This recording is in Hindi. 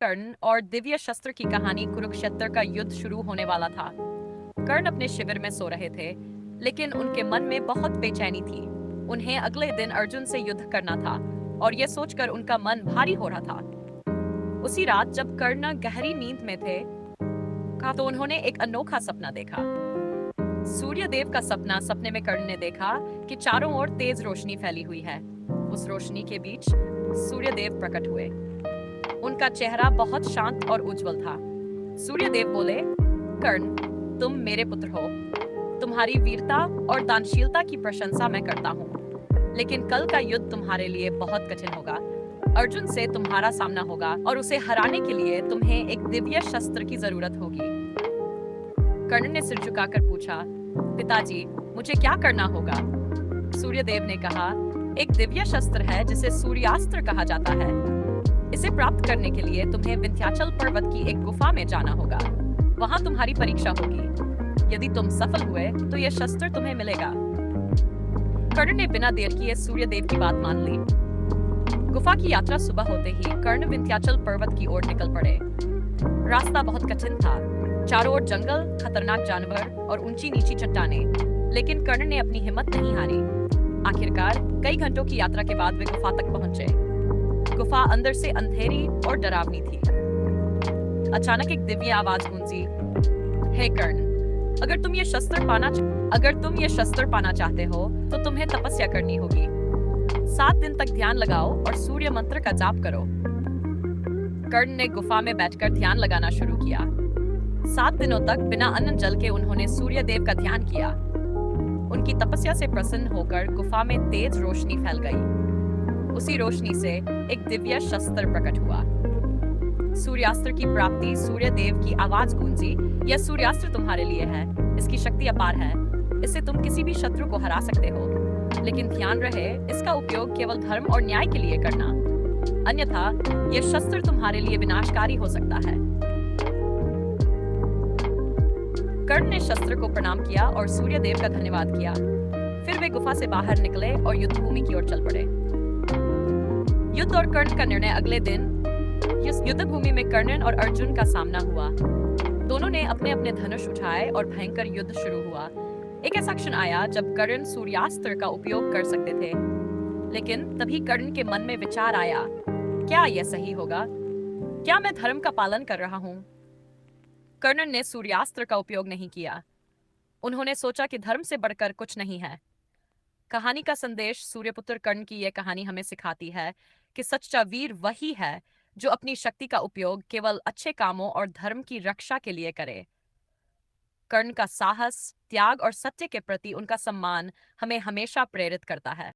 कर्ण और दिव्य शस्त्र की कहानी। कुरुक्षेत्र का युद्ध शुरू होने वाला था। कर्ण अपने शिविर में सो रहे थे, लेकिन उनके मन में बहुत बेचैनी थी। उन्हें अगले दिन अर्जुन से युद्ध करना था और यह सोचकर उनका मन भारी हो रहा था। उसी रात जब कर्ण गहरी नींद में थे, तो उन्होंने एक अनोखा सपना देखा। सूर्यदेव का सपना। सपने में कर्ण ने देखा कि चारों ओर तेज रोशनी फैली हुई है। उस रोशनी के बीच सूर्यदेव प्रकट हुए। उनका चेहरा बहुत शांत और उज्जवल था। सूर्यदेव बोले, कर्ण, तुम मेरे पुत्र हो। तुम्हारी वीरता और दानशीलता की प्रशंसा मैं करता हूँ, लेकिन कल का युद्ध तुम्हारे लिए बहुत कठिन होगा। अर्जुन से तुम्हारा सामना होगा और उसे हराने के लिए तुम्हें एक दिव्य शस्त्र की जरूरत होगी। कर्ण ने सिर झुकाकर पूछा, पिताजी, मुझे क्या करना होगा? सूर्यदेव ने कहा, एक दिव्य शस्त्र है जिसे सूर्यास्त्र कहा जाता है। इसे प्राप्त करने के लिए तुम्हें विंध्याचल पर्वत की एक गुफा में जाना होगा। वहां तुम्हारी परीक्षा होगी। यदि तुम सफल हुए तो यह शस्त्र तुम्हें मिलेगा। कर्ण ने बिना देर किए सूर्यदेव की बात मान ली। गुफा की यात्रा सुबह होते ही कर्ण विंध्याचल पर्वत की ओर निकल पड़े। रास्ता बहुत कठिन था। चारों ओर जंगल, खतरनाक जानवर और ऊंची नीची चट्टानें, लेकिन कर्ण ने अपनी हिम्मत नहीं हारी। आखिरकार कई घंटों की यात्रा के बाद वे गुफा तक पहुंचे। गुफा अंदर से अंधेरी और डरावनी थी। अचानक एक दिव्य आवाज गूंजी, हे कर्ण, अगर तुम ये शस्त्र पाना चाहते हो तो तुम्हें तपस्या करनी होगी। 7 दिन तक ध्यान लगाओ और सूर्य मंत्र का जाप करो। कर्ण ने गुफा में बैठकर ध्यान लगाना शुरू किया। 7 दिनों तक बिना अन्न जल के उन्होंने सूर्यदेव का ध्यान किया। उनकी तपस्या से प्रसन्न होकर गुफा में तेज रोशनी फैल गई। उसी रोशनी से एक दिव्य शस्त्र प्रकट हुआ। सूर्यास्त्र की प्राप्ति। सूर्यदेव की आवाज गूंजी, यह सूर्यास्त्र तुम्हारे लिए है। इसकी शक्ति अपार है। इससे तुम किसी भी शत्रु को हरा सकते हो, लेकिन ध्यान रहे, इसका उपयोग केवल धर्म और न्याय के लिए करना, अन्यथा यह शस्त्र तुम्हारे लिए विनाशकारी हो सकता है। कर्ण ने शस्त्र को प्रणाम किया और सूर्यदेव का धन्यवाद किया। फिर वे गुफा से बाहर निकले और युद्ध भूमि की ओर चल पड़े। युद्ध और कर्ण का निर्णय। अगले दिन इस युद्ध भूमि में कर्ण और अर्जुन का सामना हुआ। दोनों ने अपने अपने धनुष उठाए और भयंकर युद्ध शुरू हुआ। एक ऐसा क्षण आया जब कर्ण सूर्यास्त्र का उपयोग कर सकते थे, लेकिन तभी कर्ण के मन में विचार आया, क्या यह सही होगा? क्या मैं धर्म का पालन कर रहा हूँ? कर्ण ने सूर्यास्त्र का उपयोग नहीं किया। उन्होंने सोचा कि धर्म से बढ़कर कुछ नहीं है। कहानी का संदेश। सूर्यपुत्र कर्ण की यह कहानी हमें सिखाती है कि सच्चा वीर वही है जो अपनी शक्ति का उपयोग केवल अच्छे कामों और धर्म की रक्षा के लिए करे। कर्ण का साहस, त्याग और सत्य के प्रति उनका सम्मान हमें हमेशा प्रेरित करता है।